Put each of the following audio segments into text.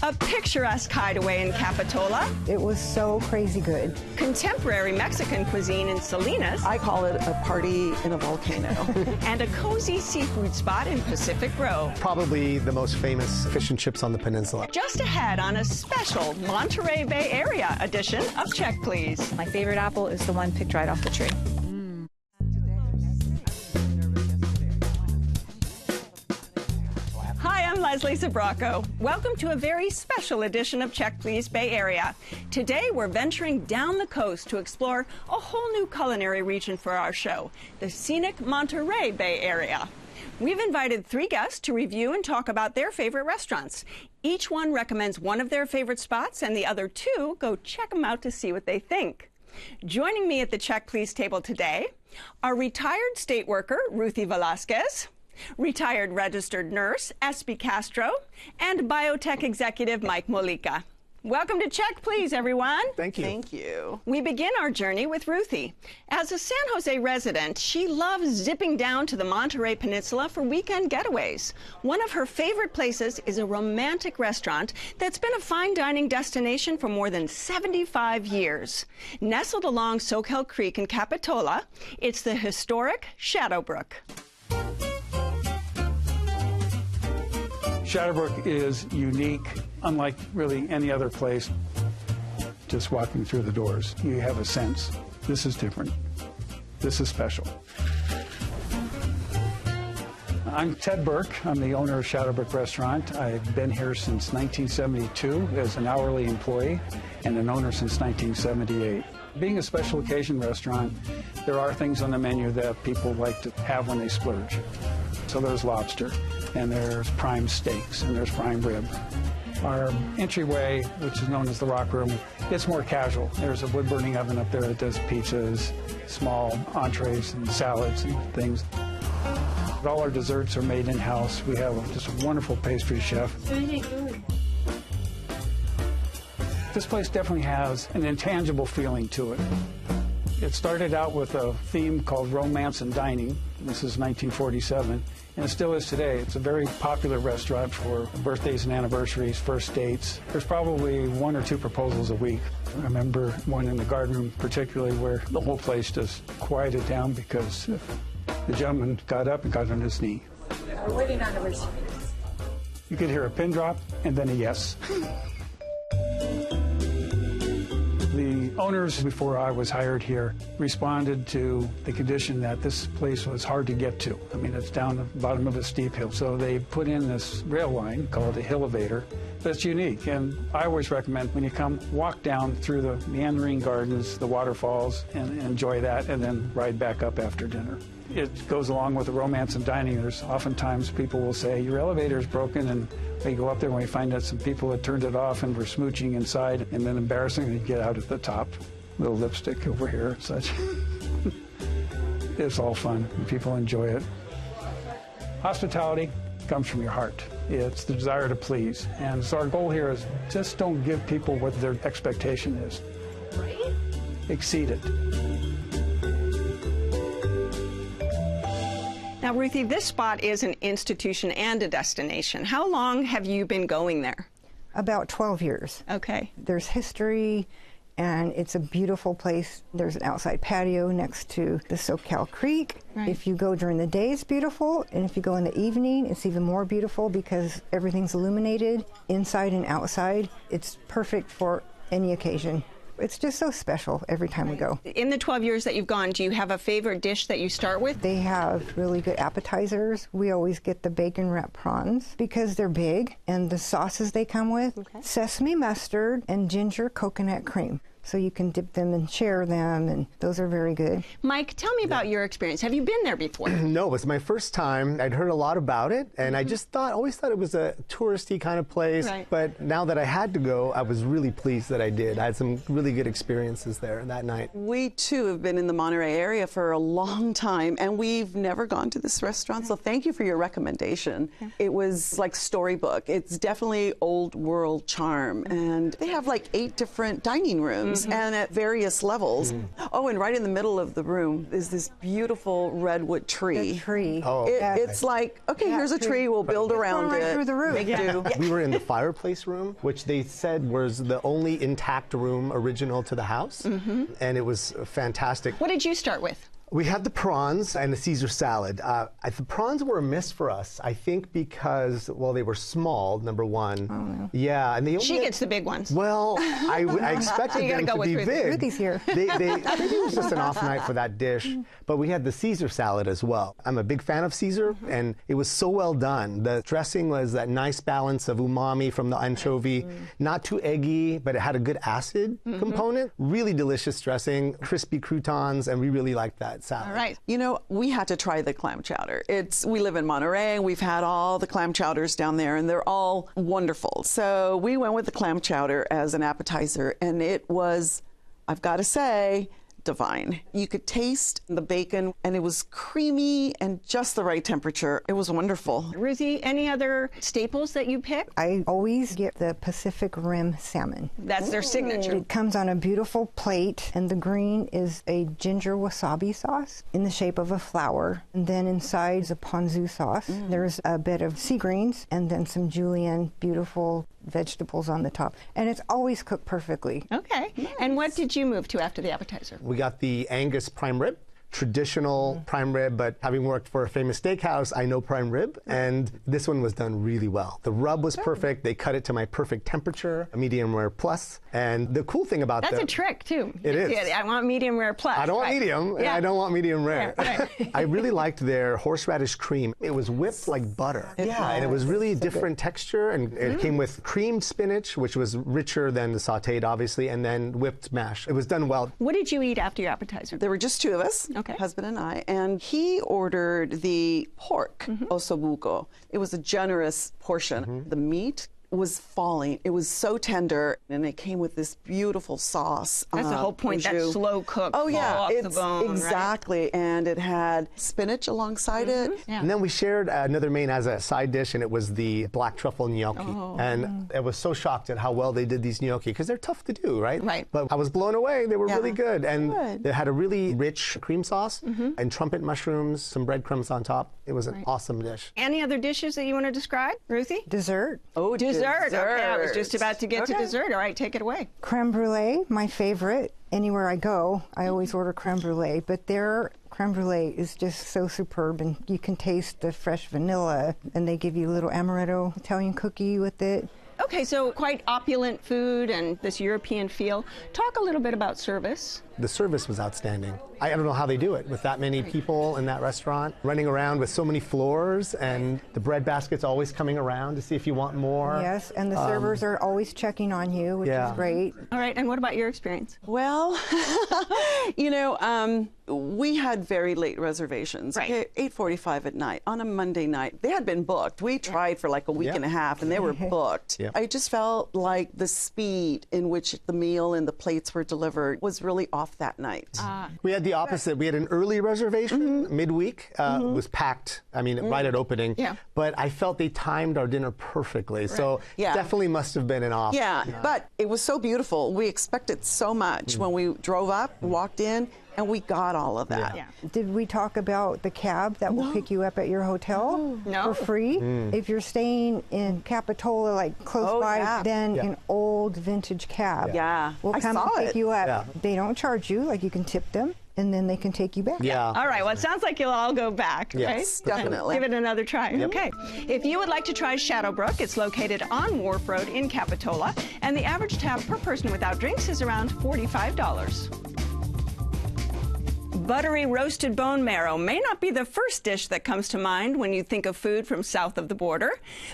A picturesque hideaway in Capitola. It was so crazy good. Contemporary Mexican cuisine in Salinas. I call it a party in a volcano. And a cozy seafood spot in Pacific Grove. Probably the most famous fish and chips on the peninsula. Just ahead on a special Monterey Bay Area edition of Check Please. My favorite apple is the one picked right off the tree. Hi, I'm Leslie Zabrocco. Welcome to a very special edition of Check Please Bay Area. Today we're venturing down the coast to explore a whole new culinary region for our show, the scenic Monterey Bay Area. We've invited 3 guests to review and talk about their favorite restaurants. Each one recommends one of their favorite spots, and the other 2 go check them out to see what they think. Joining me at the Check Please table today are retired state worker Ruthie Velasquez, retired registered nurse Espy Castro, and biotech executive Mike Molica. Welcome to Check Please, everyone. Thank you. Thank you. We begin our journey with Ruthie. As a San Jose resident, she loves zipping down to the Monterey Peninsula for weekend getaways. One of her favorite places is a romantic restaurant that's been a fine dining destination for more than 75 years. Nestled along Soquel Creek in Capitola, it's the historic Shadowbrook. Shadowbrook is unique, unlike really any other place. Just walking through the doors, you have a sense. This is different. This is special. I'm Ted Burke. I'm the owner of Shadowbrook Restaurant. I've been here since 1972 as an hourly employee and an owner since 1978. Being a special occasion restaurant, there are things on the menu that people like to have when they splurge. So there's lobster, and there's prime steaks, and there's prime rib. Our entryway, which is known as the Rock Room, it's more casual. There's a wood-burning oven up there that does pizzas, small entrees and salads and things. All our desserts are made in-house. We have just a wonderful pastry chef. This place definitely has an intangible feeling to it. It started out with a theme called romance and dining. This is 1947, and it still is today. It's a very popular restaurant for birthdays and anniversaries, first dates. There's probably 1 or 2 proposals a week. I remember one in the garden room particularly where the whole place just quieted down because the gentleman got up and got on his knee. We're waiting on the receipt. You could hear a pin drop and then a yes. The owners, before I was hired here, responded to the condition that this place was hard to get to. I mean, it's down the bottom of a steep hill. So they put in this rail line called a Hillevator that's unique. And I always recommend when you come, walk down through the meandering gardens, the waterfalls, and enjoy that, and then ride back up after dinner. It goes along with the romance and dining. There's oftentimes people will say, your elevator is broken, and we go up there and we find that some people had turned it off and were smooching inside, and then embarrassingly get out at the top. Little lipstick over here and such. It's all fun, and people enjoy it. Hospitality comes from your heart. It's the desire to please. And so our goal here is just don't give people what their expectation is. Right? Exceed it. Now, Ruthie, this spot is an institution and a destination. How long have you been going there? About 12 years. Okay. There's history, and it's a beautiful place. There's an outside patio next to the Soquel Creek. Right. If you go during the day, it's beautiful, and if you go in the evening, it's even more beautiful because everything's illuminated, inside and outside. It's perfect for any occasion. It's just so special every time we go. In the 12 years that you've gone, do you have a favorite dish that you start with? They have really good appetizers. We always get the bacon wrapped prawns because they're big, and the sauces they come with, sesame mustard and ginger coconut cream. So you can dip them and share them, and those are very good. Mike, tell me about your experience. Have you been there before? No, it was my first time. I'd heard a lot about it, and I just always thought it was a touristy kind of place. Right. But now that I had to go, I was really pleased that I did. I had some really good experiences there that night. We, too, have been in the Monterey area for a long time, and we've never gone to this restaurant, so thank you for your recommendation. It was like storybook. It's definitely old world charm, and they have like 8 different dining rooms. size and at various levels. Oh, and right in the middle of the room is this beautiful redwood tree. The tree. Oh, It's like, okay, here's a tree, we'll build around right it. through the roof. Make do. We were in the fireplace room, which they said was the only intact room original to the house, and it was fantastic. What did you start with? We had the prawns and the Caesar salad. The prawns were a miss for us, I think, because, well, they were small, number one. Oh, no. Yeah, and they only She gets the big ones. Well, I expected You gotta them go to with be Ruthie. big. Ruthie's here. Maybe it was just an off night for that dish, but we had the Caesar salad as well. I'm a big fan of Caesar, and it was so well done. The dressing was that nice balance of umami from the anchovy, not too eggy, but it had a good acid component. Really delicious dressing, crispy croutons, and we really liked that salad. All right. You know, we had to try the clam chowder. We live in Monterey, and we've had all the clam chowders down there, and they're all wonderful. So we went with the clam chowder as an appetizer, and it was, I've got to say, divine. You could taste the bacon, and it was creamy and just the right temperature. It was wonderful. Ruthie, any other staples that you pick? I always get the Pacific Rim salmon. That's their signature. It comes on a beautiful plate, and the green is a ginger wasabi sauce in the shape of a flower. And then inside is a ponzu sauce. There's a bit of sea greens, and then some julienne, beautiful vegetables on the top. And it's always cooked perfectly. Okay. And what did you move to after the appetizer? We got the Angus prime rib. Traditional prime rib, but having worked for a famous steakhouse, I know prime rib, and this one was done really well. The rub was perfect. They cut it to my perfect temperature, a medium rare plus. And the cool thing about That's a trick, too. It is. I want medium rare plus. I don't want medium, and I don't want medium rare. Yeah, right. I really liked their horseradish cream. It was whipped like butter. And it was really different texture, and it came with creamed spinach, which was richer than the sautéed, obviously, and then whipped mash. It was done well. What did you eat after your appetizer? There were just two of us, husband and I, and he ordered the pork ossobuco. It was a generous portion. The meat was falling. It was so tender, and it came with this beautiful sauce. That's the whole point, that slow cook. Oh yeah, off the bone, exactly. Right? And it had spinach alongside it. Yeah. And then we shared another main as a side dish, and it was the black truffle gnocchi. And I was so shocked at how well they did these gnocchi, because they're tough to do, right? Right. But I was blown away. They were really good. And they had a really rich cream sauce and trumpet mushrooms, some breadcrumbs on top. It was an awesome dish. Any other dishes that you want to describe, Ruthie? Dessert. Oh, Dessert. Okay, I was just about to get to dessert. All right, take it away. Creme brulee, my favorite. Anywhere I go, I always order creme brulee, but their creme brulee is just so superb, and you can taste the fresh vanilla, and they give you a little amaretto Italian cookie with it. Okay, so quite opulent food and this European feel. Talk a little bit about service. The service was outstanding. I don't know how they do it with that many people in that restaurant, running around with so many floors, and the bread basket's always coming around to see if you want more. Yes, and the servers are always checking on you, which is great. All right, and what about your experience? Well, you know, we had very late reservations. Right. 8:45 at night on a Monday night. They had been booked. We tried for like a week and a half, and they were booked. I just felt like the speed in which the meal and the plates were delivered was really off that night. We had the opposite. We had an early reservation midweek. It was packed. I mean, right at opening. Yeah. But I felt they timed our dinner perfectly. So definitely must have been an off. Yeah, but it was so beautiful. We expected so much when we drove up, walked in, and we got all of that. Yeah. Did we talk about the cab that will pick you up at your hotel for free? If you're staying in Capitola, like close by, then an old vintage cab will I come saw and pick it. you up. They don't charge you, like you can tip them, and then they can take you back. Yeah. All right, well, it sounds like you'll all go back, Yes, right? definitely. Give it another try. Okay. If you would like to try Shadowbrook, it's located on Wharf Road in Capitola, and the average tab per person without drinks is around $45. Buttery roasted bone marrow may not be the first dish that comes to mind when you think of food from south of the border,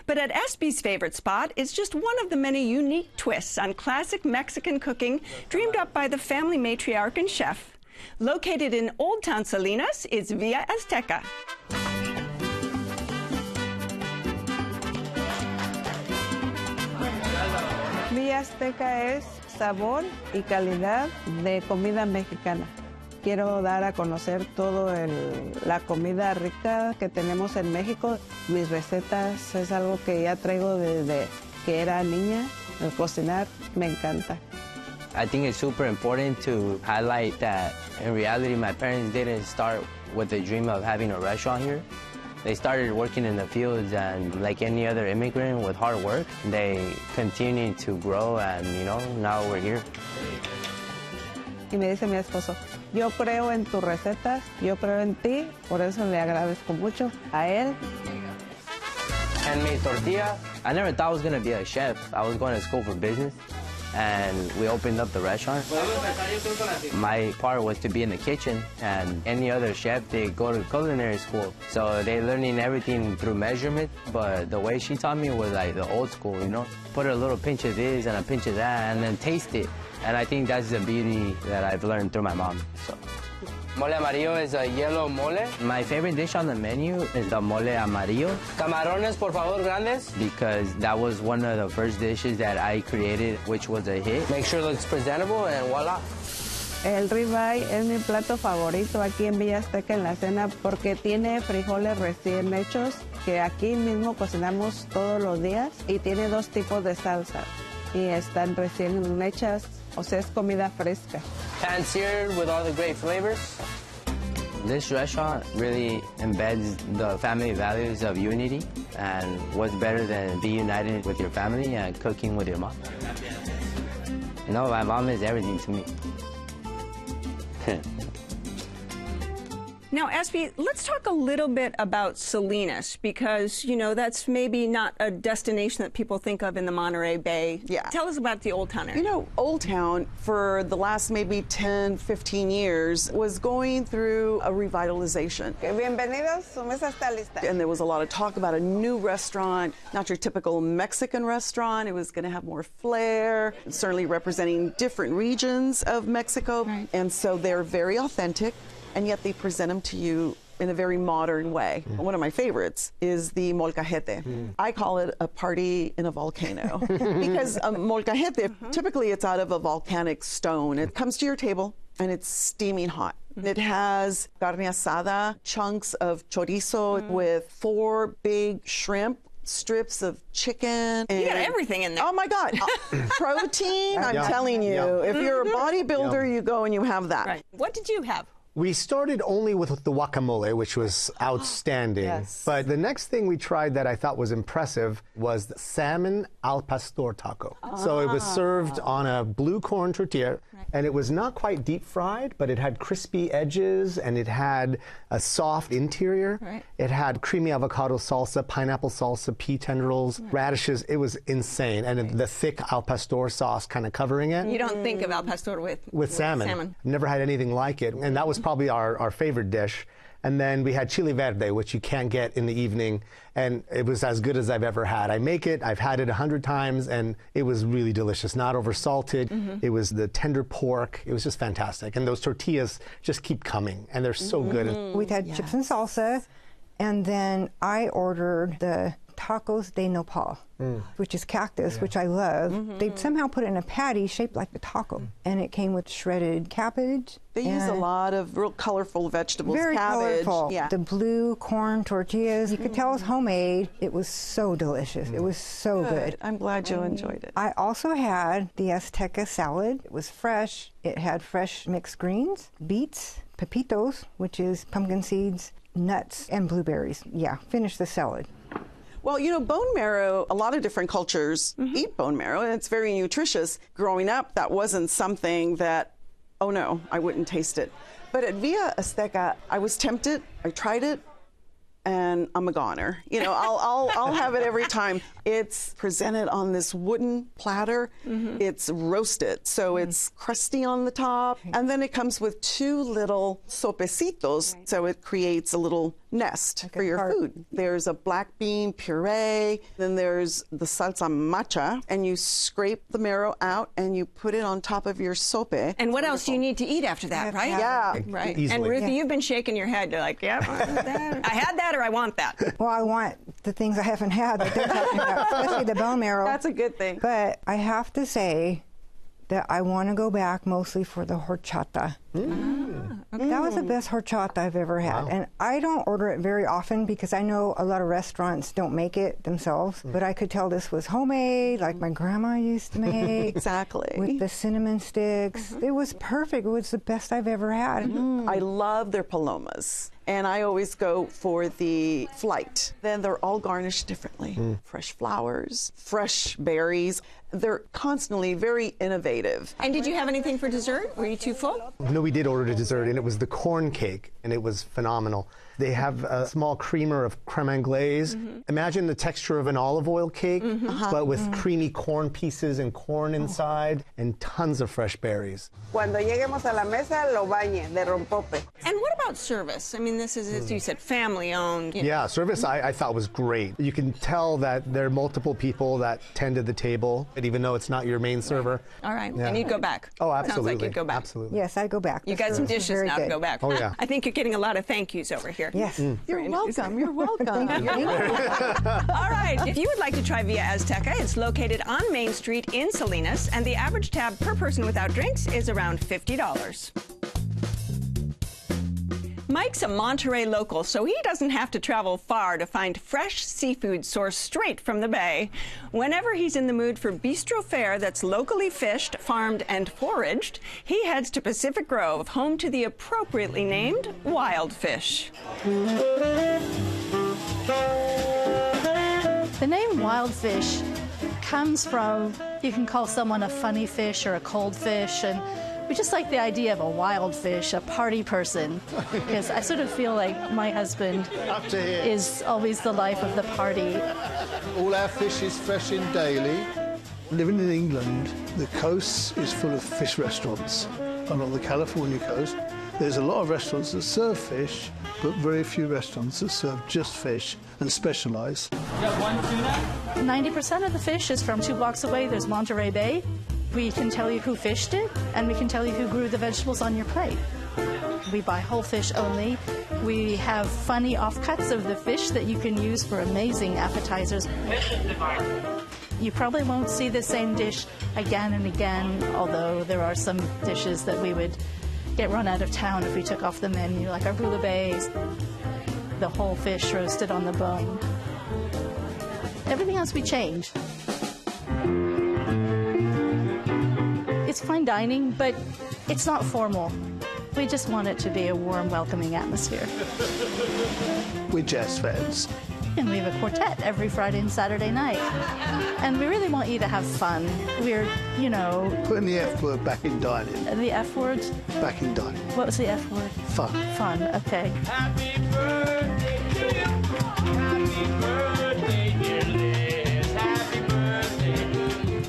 but at SB's favorite spot, it's just one of the many unique twists on classic Mexican cooking dreamed up by the family matriarch and chef. Located in Old Town Salinas is Villa Azteca. Villa Azteca es sabor y calidad de comida mexicana. Quiero dar a conocer la comida rica que tenemos en México. Mis recetas es algo que ya traigo desde que era niña. El cocinar me encanta. I think it's super important to highlight that in reality, my parents didn't start with the dream of having a restaurant here. They started working in the fields, and like any other immigrant with hard work, they continued to grow, and now we're here. Y me dice mi esposo, yo creo en tus recetas, yo creo en ti, por eso le agradezco mucho a él. Handmade tortilla. I never thought I was going to be a chef. I was going to school for business, and we opened up the restaurant. My part was to be in the kitchen, and any other chef, they go to culinary school. So they're learning everything through measurement, but the way she taught me was like the old school, Put a little pinch of this and a pinch of that, and then taste it. And I think that's the beauty that I've learned through my mom. So. Mole amarillo is a yellow mole. My favorite dish on the menu is the mole amarillo. Camarones, por favor, grandes. Because that was one of the first dishes that I created, which was a hit. Make sure it looks presentable, and voila. El ribeye es mi plato favorito aquí en Villa Azteca en la cena porque tiene frijoles recién hechos que aquí mismo cocinamos todos los días y tiene dos tipos de salsa y están recién hechas, o sea, es comida fresca. Pan-seared with all the great flavors. This restaurant really embeds the family values of unity, and what's better than be united with your family and cooking with your mom. My mom is everything to me. Now, Espy, let's talk a little bit about Salinas, because, that's maybe not a destination that people think of in the Monterey Bay. Yeah. Tell us about the Old Town area. Old Town, for the last maybe 10, 15 years, was going through a revitalization. Bienvenidos, su mesa está lista. And there was a lot of talk about a new restaurant, not your typical Mexican restaurant. It was going to have more flair, certainly representing different regions of Mexico. Right. And so they're very authentic, and yet they present them to you in a very modern way. One of my favorites is the molcajete. I call it a party in a volcano because molcajete, typically it's out of a volcanic stone. It comes to your table and it's steaming hot. It has carne asada, chunks of chorizo with 4 big shrimp, strips of chicken. You got everything in there. Oh my God. Protein, I'm telling you. If you're a bodybuilder, you go and you have that. Right. What did you have? We started only with the guacamole, which was outstanding. Yes. But the next thing we tried that I thought was impressive was the salmon al pastor taco. So it was served on a blue corn tortilla, and it was not quite deep fried, but it had crispy edges, and it had a soft interior. Right. It had creamy avocado salsa, pineapple salsa, pea tendrils, radishes. It was insane. And the thick al pastor sauce kind of covering it. You don't think of al pastor with salmon. Never had anything like it. And that was probably our favorite dish. And then we had chile verde, which you can't get in the evening. And it was as good as I've ever had. I make it, I've had it 100 times, and it was really delicious. Not over-salted. It was the tender pork. It was just fantastic. And those tortillas just keep coming, and they're so good. We've had chips and salsa, and then I ordered the tacos de nopal, which is cactus, which I love. They somehow put it in a patty shaped like the taco, and it came with shredded cabbage. They use a lot of real colorful vegetables, very cabbage. colorful. Yeah. The blue corn tortillas, you could tell it was homemade. It was so delicious. It was so good. I'm glad you enjoyed it. I also had the Azteca salad. It was fresh. It had fresh mixed greens, beets, pepitos, which is pumpkin seeds, nuts, and blueberries. Yeah, finish the salad. Well, bone marrow, a lot of different cultures eat bone marrow, and it's very nutritious. Growing up, that wasn't something that, oh no, I wouldn't taste it. But at Villa Azteca, I was tempted, I tried it, and I'm a goner. I'll have it every time. It's presented on this wooden platter. It's roasted, so it's crusty on the top. And then it comes with 2 little sopecitos, so it creates a little nest for your food. There's a black bean puree, then there's the salsa macha, and you scrape the marrow out and you put it on top of your sope. And what else do you need to eat after that, right? Yeah. Right. Easily. And Ruthie, you've been shaking your head. You're like, yeah, I had that or I want that. Well, I want the things I haven't had that they're talking about, especially the bone marrow. That's a good thing. But I have to say that I want to go back mostly for the horchata. That was the best horchata I've ever had. And I don't order it very often because I know a lot of restaurants don't make it themselves, but I could tell this was homemade, like my grandma used to make. Exactly. With the cinnamon sticks. It was perfect. It was the best I've ever had. I love their palomas. And I always go for the flight. Then they're all garnished differently. Fresh flowers, fresh berries. They're constantly very innovative. And did you have anything for dessert? Were you too full? No, we did order a dessert, and it was the corn cake, and it was phenomenal. They have a small creamer of creme anglaise. Imagine the texture of an olive oil cake, but with creamy corn pieces and corn inside, and tons of fresh berries. Cuando lleguemos a la mesa, lo bañe de rompope. And what about service? I mean, this is, as you said, family-owned. Yeah, service I thought was great. You can tell that there are multiple people that tended the table, even though it's not your main server. All right, Yeah. and you'd go back. Oh, Sounds absolutely. like you'd go back. Absolutely. Yes, I go back. You got some dishes very now to good. go back. Oh, yeah. I think you're getting a lot of thank yous over here. Yes. You're welcome. You're welcome. All right, if you would like to try Villa Azteca, it's located on Main Street in Salinas, and the average tab per person without drinks is around $50. Mike's a Monterey local, so he doesn't have to travel far to find fresh seafood sourced straight from the bay. Whenever he's in the mood for bistro fare that's locally fished, farmed, and foraged, he heads to Pacific Grove, home to the appropriately named wild fish. The name wild fish comes from, you can call someone a funny fish or a cold fish, and we just like the idea of a wild fish, a party person, because I sort of feel like my husband is always the life of the party. All our fish is fresh in daily. Living in England, the coast is full of fish restaurants. Along the California coast, there's a lot of restaurants that serve fish, but very few restaurants that serve just fish and specialize. 90% of the fish is from 2 blocks away. There's Monterey Bay. We can tell you who fished it, and we can tell you who grew the vegetables on your plate. We buy whole fish only. We have funny offcuts of the fish that you can use for amazing appetizers. You probably won't see the same dish again and again, although there are some dishes that we would get run out of town if we took off the menu, like our bouillabaisse, the whole fish roasted on the bone. Everything else we change. It's fine dining, but it's not formal. We just want it to be a warm, welcoming atmosphere. We're jazz fans. And we have a quartet every Friday and Saturday night. And we really want you to have fun. We're, you know... Putting the F word back in dining. The F word? Back in dining. What was the F word? Fun. Fun, okay. Happy birthday to you. Happy birthday, dear Liz. Happy birthday to you.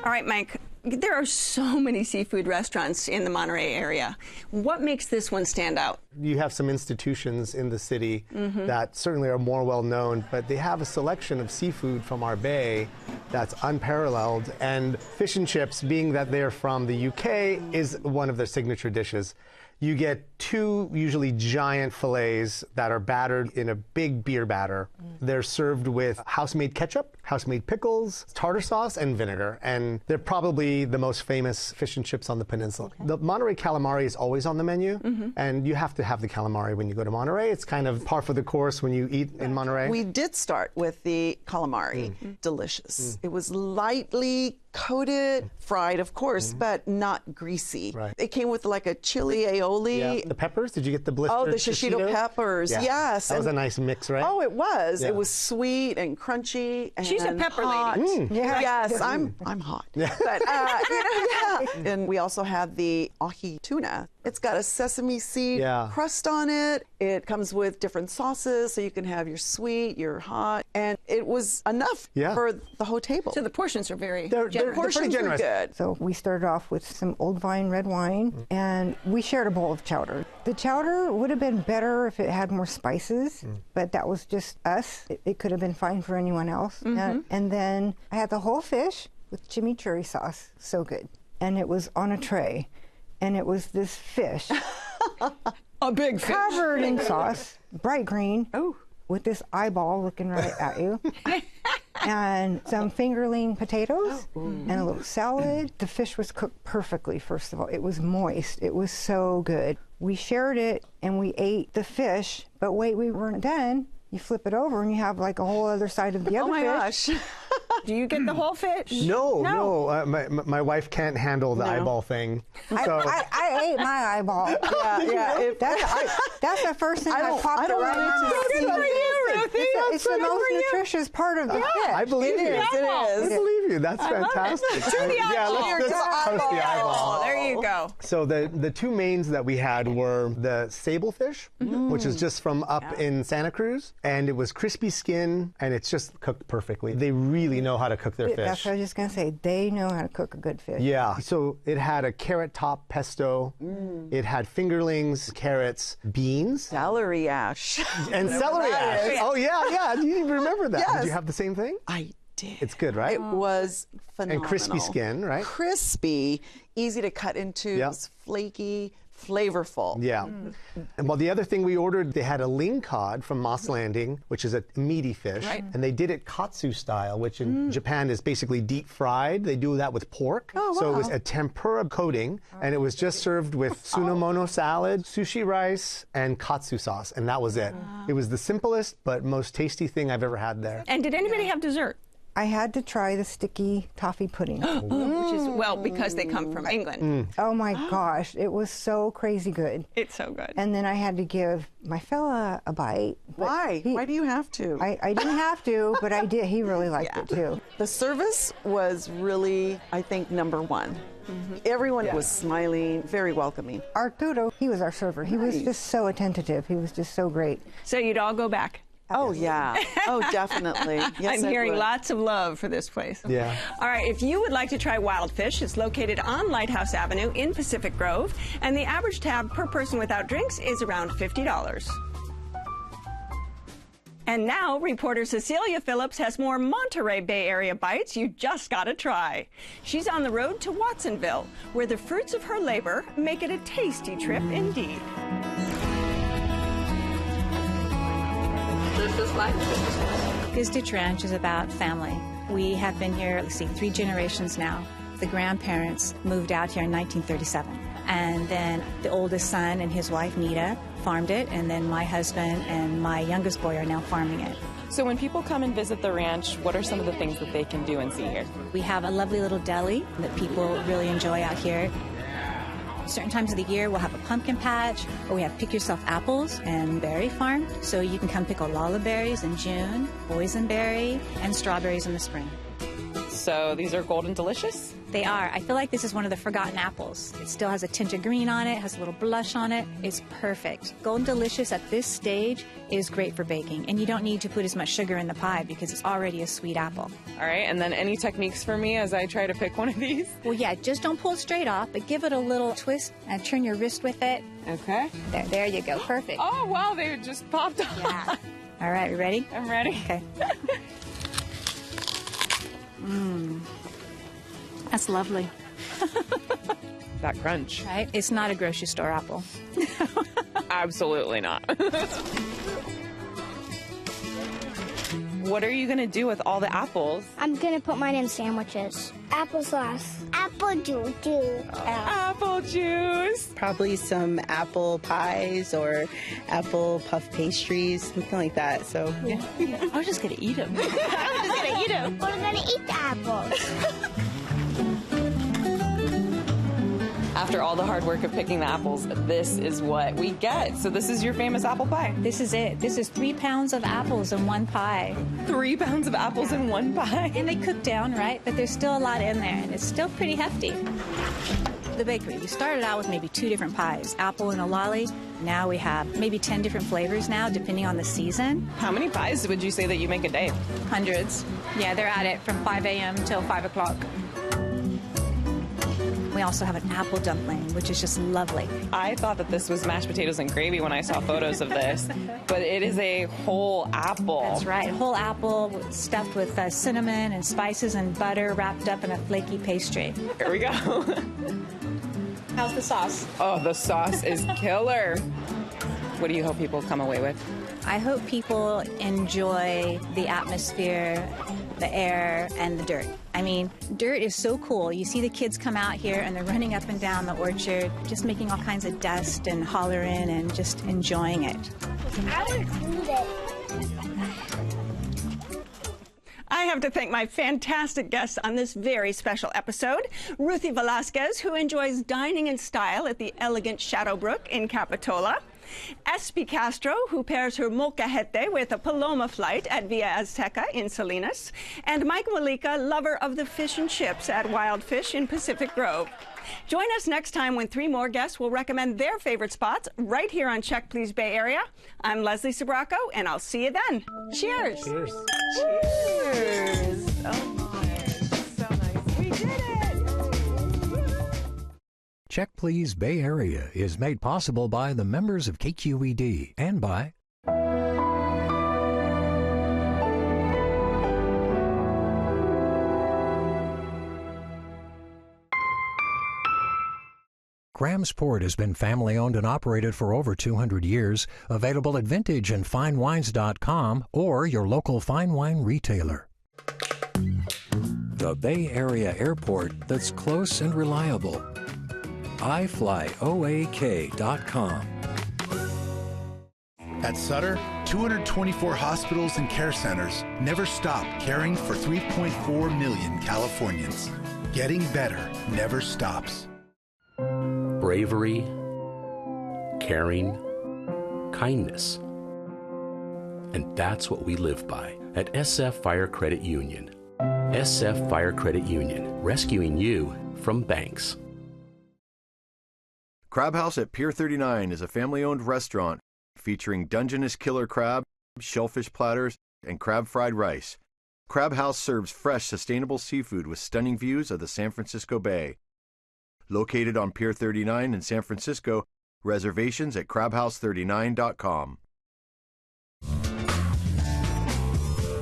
All right, Mike. There are so many seafood restaurants in the Monterey area. What makes this one stand out? You have some institutions in the city that certainly are more well known, but they have a selection of seafood from our bay that's unparalleled. And fish and chips, being that they're from the UK, is one of their signature dishes. You get 2 usually giant fillets that are battered in a big beer batter. They're served with house-made ketchup, house-made pickles, tartar sauce, and vinegar. And they're probably the most famous fish and chips on the peninsula. Okay. The Monterey calamari is always on the menu, and you have to have the calamari when you go to Monterey. It's kind of par for the course when you eat in Monterey. We did start with the calamari. Delicious. It was lightly coated, fried, of course, but not greasy. Right. It came with like a chili aioli. Yeah. The peppers? Did you get the blistered Oh, the shishito peppers. Yeah. Yes. That was a nice mix, right? Oh, it was. Yeah. It was sweet and crunchy. And She's a pepper hot. lady. Yes, I'm hot. But, yeah. And we also have the ahi tuna. It's got a sesame seed crust on it. It comes with different sauces, so you can have your sweet, your hot, and it was enough for the whole table. So the portions are very They're portions pretty were generous. good. So we started off with some Old Vine red wine, and we shared a bowl of chowder. The chowder would have been better if it had more spices, but that was just us. It could have been fine for anyone else. And then I had the whole fish with chimichurri sauce. So good. And it was on a tray. And it was this fish. A big fish. Covered in sauce, bright green, with this eyeball looking right at you. And some fingerling potatoes and a little salad. The fish was cooked perfectly, first of all. It was moist. It was so good. We shared it and we ate the fish, but wait, we weren't done. You flip it over and you have like a whole other side of the other fish. Oh my gosh. Do you get the whole fish? No. My wife can't handle the eyeball thing. So. I ate my eyeball. Yeah. That's the first thing I popped right out. It's the most nutritious part of the fish. I believe you. It is. I believe you. That's fantastic. To the eyeball. Let's toast the eyeball. There you go. So the two mains that we had were the sable fish, which is just from up in Santa Cruz, and it was crispy skin, and it's just cooked perfectly. They really know how to cook their fish. That's what I was just going to say. They know how to cook a good fish. Yeah. So it had a carrot top pesto. It had fingerlings, carrots, beans. Celery ash. And celery ash. Oh, yeah. You even remember that. Yes. Did you have the same thing? I did. It's good, right? It was phenomenal. And crispy skin, right? Crispy, easy to cut into, flaky, flavorful. Yeah. And well, the other thing we ordered, they had a ling cod from Moss Landing, which is a meaty fish. Right. And they did it katsu style, which in Japan is basically deep fried. They do that with pork. Oh, wow. So it was a tempura coating, and it was just served with sunomono salad, sushi rice, and katsu sauce. And that was it. It was the simplest but most tasty thing I've ever had there. And did anybody have dessert? I had to try the sticky toffee pudding. Which is, well, because they come from England. Oh my gosh, it was so crazy good. It's so good. And then I had to give my fella a bite. Why? Why do you have to? I didn't have to, but I did. He really liked it too. The service was really, I think, number one. Everyone was smiling, very welcoming. Arturo, he was our server. He was just so attentive. He was just so great. So you'd all go back? Oh, yeah. Oh, definitely. Yes, I'm I hearing would. lots of love for this place. Yeah. All right, if you would like to try wild fish, it's located on Lighthouse Avenue in Pacific Grove, and the average tab per person without drinks is around $50. And now, reporter Cecilia Phillips has more Monterey Bay Area bites you just gotta try. She's on the road to Watsonville, where the fruits of her labor make it a tasty trip indeed. Gizdich Ranch is about family. We have been here, 3 generations now. The grandparents moved out here in 1937. And then the oldest son and his wife, Nita, farmed it. And then my husband and my youngest boy are now farming it. So when people come and visit the ranch, what are some of the things that they can do and see here? We have a lovely little deli that people really enjoy out here. Certain times of the year, we'll have a pumpkin patch, or we have pick yourself apples and berry farm. So you can come pick olala berries in June, boysenberry, and strawberries in the spring. So these are golden delicious? They are. I feel like this is one of the forgotten apples. It still has a tinge of green on it, has a little blush on it. It's perfect. Golden Delicious at this stage is great for baking, and you don't need to put as much sugar in the pie because it's already a sweet apple. All right, and then any techniques for me as I try to pick one of these? Well, yeah, just don't pull it straight off, but give it a little twist and turn your wrist with it. Okay. There you go. Perfect. Oh, wow, they just popped off. Yeah. All right, you ready? I'm ready. Okay. That's lovely. That crunch. Right? It's not a grocery store apple. Absolutely not. What are you going to do with all the apples? I'm going to put mine in sandwiches. Applesauce. Apple juice. Apple juice. Probably some apple pies or apple puff pastries, something like that. So, yeah. I was just going to eat them. I'm just going to eat them. We're going to eat the apples. After all the hard work of picking the apples, this is what we get. So this is your famous apple pie. This is it. This is 3 pounds of apples in one pie. 3 pounds of apples in one pie. And they cook down, right? But there's still a lot in there, and it's still pretty hefty. The bakery, we started out with maybe 2 different pies, apple and a lolly. Now we have maybe 10 different flavors now, depending on the season. How many pies would you say that you make a day? Hundreds. Yeah, they're at it from 5 a.m. till 5 o'clock. We also have an apple dumpling, which is just lovely. I thought that this was mashed potatoes and gravy when I saw photos of this, but it is a whole apple. That's right, whole apple stuffed with cinnamon and spices and butter wrapped up in a flaky pastry. Here we go. How's the sauce? Oh, the sauce is killer. What do you hope people come away with? I hope people enjoy the atmosphere, the air, and the dirt. I mean, dirt is so cool. You see the kids come out here and they're running up and down the orchard, just making all kinds of dust and hollering and just enjoying it. I would include it. I have to thank my fantastic guests on this very special episode. Ruthie Velasquez, who enjoys dining in style at the elegant Shadowbrook in Capitola. Espi Castro, who pairs her molcajete with a Paloma flight at Villa Azteca in Salinas. And Mike Malika, lover of the fish and chips at Wild Fish in Pacific Grove. Join us next time when 3 more guests will recommend their favorite spots right here on Check Please Bay Area. I'm Leslie Sabraco, and I'll see you then. Cheers. Cheers. Cheers. Oh my, so nice. We did it. Check Please Bay Area is made possible by the members of KQED and by Graham's Port has been family-owned and operated for over 200 years. Available at vintage and finewines.com or your local fine wine retailer. The Bay Area airport that's close and reliable. iFlyOAK.com. At Sutter, 224 hospitals and care centers never stop caring for 3.4 million Californians. Getting better never stops. Bravery, caring, kindness. And that's what we live by at SF Fire Credit Union. SF Fire Credit Union, rescuing you from banks. Crab House at Pier 39 is a family-owned restaurant featuring Dungeness killer crab, shellfish platters, and crab fried rice. Crab House serves fresh, sustainable seafood with stunning views of the San Francisco Bay. Located on Pier 39 in San Francisco, reservations at crabhouse39.com.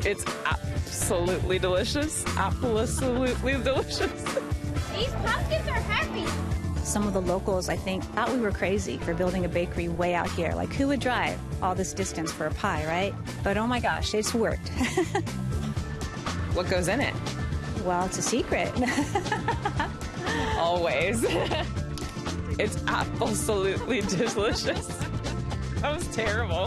It's absolutely delicious. Absolutely delicious. These pumpkins are happy. Some of the locals, I think, thought we were crazy for building a bakery way out here. Like, who would drive all this distance for a pie, right? But oh my gosh, it's worked. What goes in it? Well, it's a secret. Always. It's absolutely delicious. That was terrible.